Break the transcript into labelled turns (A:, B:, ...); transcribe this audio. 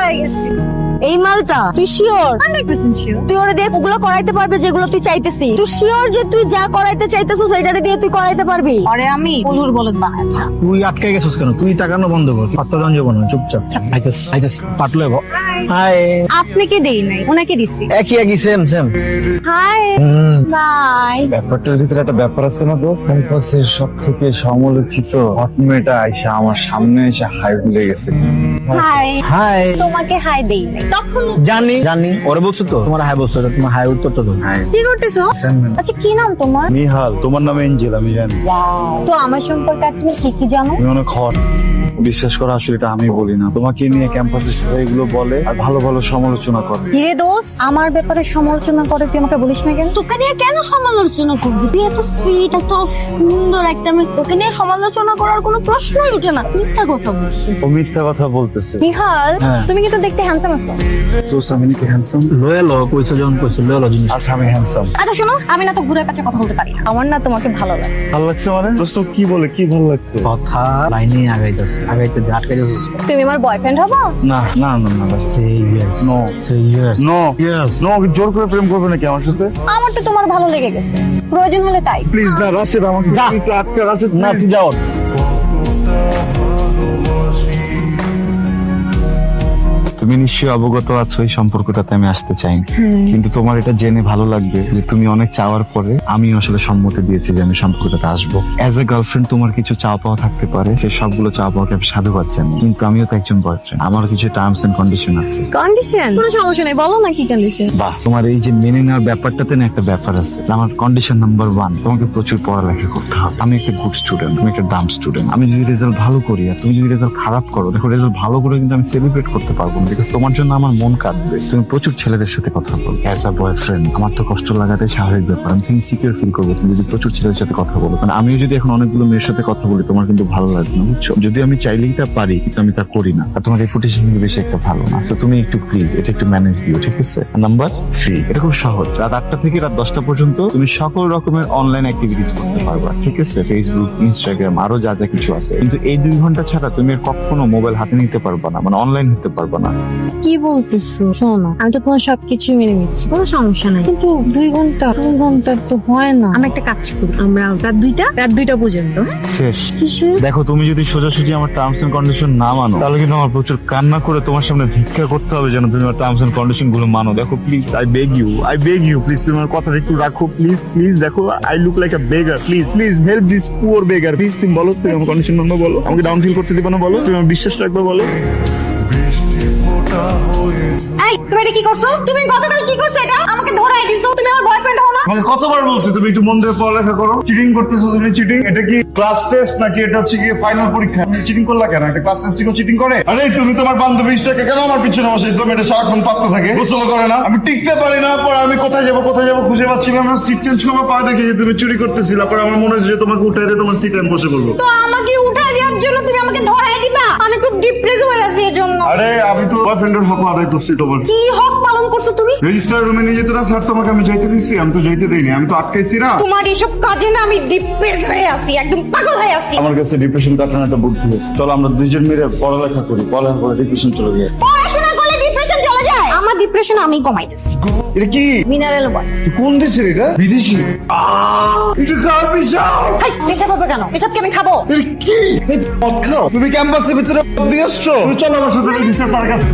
A: হয়ে গেছি। এই মালটা তুই শিওর? 100% শিওর। তুই ওরে দিয়ে ওগুলো করাইতে পারবে যেগুলো তুই চাইতেছিস? তুই শিওর যে তুই যা করাইতে চাইতেছিস সেইটারে দিয়ে তুই করাইতে পারবি?
B: আরে আমি পলুর বলদ বানাচ্ছি।
C: তুই আটকে গেছিস কেন? তুই তাকানো বন্ধ কর, পাত্তা দান যাবো না, চুপচাপ আইতাস পাটলে হাই।
B: আপনাকে দেই নাই, ওনাকে দিছি।
C: একই সেম সেম।
A: High by.
D: ব্যাপারটার ভিতরে একটা ব্যাপার আছে না দোস্ত, ক্যাম্পাসের সব থেকে সমালোচিত হট মেয়েটা আইসা আমার সামনে এসে হাই ভুলে গেছে।
B: হাই।
C: হাই।
B: তোমাকে হাই দেই নাই তখন।
C: জানি ওরে বলছো তো, তোমার হাই বলছো, তোমার হাই উত্তরটা তো হাই।
B: কি করতেছো? আচ্ছা কি নাম তোমার?
D: নিহাল, তোমার নাম এঞ্জেল আমি জানি।
B: তো আমার সম্পর্কে আর তুমি কি জানো?
D: তুমি অনেক হট। বিশ্বাস করো আসলে এটা আমি বলি না, তোমাকে নিয়ে ক্যাম্পাসে সবাই এগুলো বলে আর ভালো ভালো সমালোচনা করে।
B: হিরে দোস্ত, আমার ব্যাপারে সমালোচনা করে তুই আমাকে বলিস না কেন?
A: তোকে নিয়ে কেন সমালোচনা করবি? তুই এত সুইট, এত সুন্দর একটা মেয়ে, তোকে নিয়ে সমালোচনা করার কোনো প্রশ্নই ওঠে না। মিথ্যা কথা বলছিস।
D: ও মিথ্যা কথা বলতেছে।
B: নিহাল, তুমি কিন্তু দেখতে হ্যান্ডসাম আছো।
D: দোস্ত আমি নাকি হ্যান্ডসাম?
C: লয়াল কইছো যখন কইছো লয়াল জিনিস।
D: আচ্ছা আমি হ্যান্ডসাম।
B: আচ্ছা শোনো, আমি না তো ঘুরে কাছে কথা বলতে পারি না। আমার না তোমাকে ভালো লাগছে।
D: ভালো লাগছে মানে? দোস্ত কি বলে কি ভালো লাগছে?
C: কথা লাইনে আগাইতে আটকে যাচ্ছিস।
B: তুমি আমার বয়ফ্রেন্ড হবো?
D: না না না না,
C: Say yes.
D: No
C: Say yes.
D: No
C: Yes.
D: No, জোর করে প্রেম করবে নাকি আমার সাথে?
B: আমার তো তোমার ভালো লেগে গেছে, প্রয়োজন হলে তাই।
D: প্লিজ না রাশেদ, আমাকে
C: যা।
D: একটু আটকে রাশেদ,
C: না
D: please।
C: তুই যাও।
D: তুমি নিশ্চয়ই অবগত আছো এই সম্পর্কটাতে আমি আসতে চাই, কিন্তু তোমার এটা জেনে ভালো লাগবে যে তুমি অনেক চাওয়ার পরে আমি আসলে সম্মতি দিয়েছি যে আমি সম্পর্কটাতে আসবো। অ্যাজ এ গার্লফ্রেন্ড তোমার কিছু চাওয়া পাওয়া থাকতে পারে, সেই সবগুলো চাওয়া পাওয়াকে আমি সাধুবাদ জানি, কিন্তু আমিও তো একজন বয়ফ্রেন্ড, আমার কিছু টার্মস এন্ড কন্ডিশন আছে।
B: কন্ডিশন? কোনো সমস্যা নেই, বলো না কি কন্ডিশন।
D: বাহ, তোমার এই যে মেনে নেওয়ার ব্যাপারটাতে না একটা ব্যাপার আছে। আমার কন্ডিশন নাম্বার 1, তোমাকে প্রচুর পড়ালেখা করতে হবে। আমি একটা গুড স্টুডেন্ট, তুমি একটা ডাম স্টুডেন্ট। আমি যদি রেজাল্ট ভালো করি আর তুমি যদি রেজাল্ট খারাপ করো, দেখো রেজাল্ট ভালো করে কিন্তু আমি সেলিব্রেট করতে পারবো না, বিকজ তোমার জন্য আমার মন কাঁদবে। তুমি প্রচুর ছেলেদের সাথে কথা বলো, অ্যাজ আ বয়ফ্রেন্ড আমার তো কষ্ট লাগাটাই স্বাভাবিক ব্যাপার। আমি তুমি সিকিউর ফিল করবো তুমি যদি প্রচুর ছেলেদের সাথে কথা বলো, কারণ আমিও যদি এখন অনেকগুলো মেয়ের সাথে কথা বলি তোমার কিন্তু ভালো লাগবে না, বুঝছো? যদি আমি চাইলেই তা পারি, কিন্তু আমি তা করি না, আর তোমার রেপুটেশন কিন্তু বেশি একটা ভালো না। তো তুমি একটু প্লিজ এটা একটু ম্যানেজ দিও, ঠিক আছে? নাম্বার 3, এটা খুব সহজ। রাত 8টা থেকে রাত 10টা পর্যন্ত তুমি সকল রকমের অনলাইন অ্যাক্টিভিটিস করতে পারবা, ঠিক আছে? ফেসবুক, ইনস্টাগ্রাম, আরো যা যা কিছু আছে, কিন্তু এই 2 ঘন্টা ছাড়া তুমি আর কখনো মোবাইল হাতে নিতে পারবা না, মানে অনলাইন হতে পারবা না।
B: কি বলতেছো? শোনো, আমি তো তোমার সবকিছু মেনে নিচ্ছি, কোনো সমস্যা নাই, কিন্তু 2 ঘন্টা তো হয় না। আমি একটা কাজ করি, আমরা রাত 2টা পর্যন্ত।
D: শেষ।
B: কিসের?
D: দেখো তুমি যদি সোজাসুজি আমার টার্মস এন্ড কন্ডিশন না মানো, তাহলে কিন্তু আমার প্রচুর কান্না করে তোমার সামনে ভিক্ষা করতে হবে যেন তুমি আমার টার্মস এন্ড কন্ডিশন গুলো মানো। দেখো please, I beg you please, তুমি আমার কথাটা একটু রাখো প্লিজ। দেখো I look like a beggar, please help this poor beggar. Please তুমি বলো, তুমি আমার কন্ডিশন মানবো বলো, আমাকে ডাউন ফিল করতে দিবা না বলো, তুমি আমার বিশ্বাস রাখবে বলো।
B: এই তুমি এটা কি করছো? তুমি গতকাল কি করছো? এটা আমাকে ধরাই দিছো, তুমি আমার বয়ফ্রেন্ড হও না?
D: তোমাকে কতবার বলছি তুমি একটু মন দিয়ে পড়ালেখা করো। চিটিং করতেছো তুমি, চিটিং। এটা কি ক্লাস টেস্ট নাকি এটা হচ্ছে কি ফাইনাল পরীক্ষা? তুমি চিটিং করলা কেন? একটা ক্লাস টেস্ট কেউ চিটিং করে? আরে তুমি তোমার বান্ধবীটাকে কেন আমার পিছনে বসাইছো? এটা সারাক্ষণ পাততে থাকে, গোসল করে না, আমি টিকতে পারি না। পরে আমি কোথায় যাবো খুঁজে পাচ্ছি না। আমার সিট চেঞ্জ করবো, পরে দেখি যে তুমি চুরি করতেছিলা। পরে আমার মনে হচ্ছে যে তোমাকে উঠাই দিয়ে তোমার সিটে আমি বসে পড়বো।
B: তো আমাকে উঠাই দেওয়ার জন্য তুমি আমাকে ধরাই দিবা? আমি খুব ডিপ্রেস হয়ে আছি এর জন্য।
D: আরে আমি তো বয়ফ্রেন্ডের হক আদায় করছি তোমার।
B: কি হক পালন করছো তুমি?
D: রেজিস্টার রুমে নিয়ে যেতে না স্যার তোমাকে আমি যাইতে দিচ্ছি? আমি তো যাইতে দেইনি, আমি তো আটকাইছি না।
B: তোমার এসব কাজে না আমি ডিপ্রেস হয়ে আছি, একদম পাগল হয়ে আছি।
D: আমার কাছে ডিপ্রেশন কাটানোর একটা বুদ্ধি আছে। চলো আমরা দুইজন মিলে পড়ালেখা করি, পড়ালেখা করে ডিপ্রেশন চলে যায়।
B: পড়াশোনা করলে ডিপ্রেশন চলে যায়? আমার ডিপ্রেশন আমি কমাইতেছি।
D: এটা কি
B: মিনারেল ওয়াটার।
D: কোন দেশের এটা? বিদেশি। এটা খাওয়ার পেশাব।
B: হাই, পেশাব হবে কেন? পেশাব কি আমি খাবো?
D: এটা কি? মদ খাও? তুমি ক্যাম্পাসের ভিতরে মদ দিয়ে আসছো? তুমি চলো আমার সাথে রেজিস্টার স্যারের কাছে।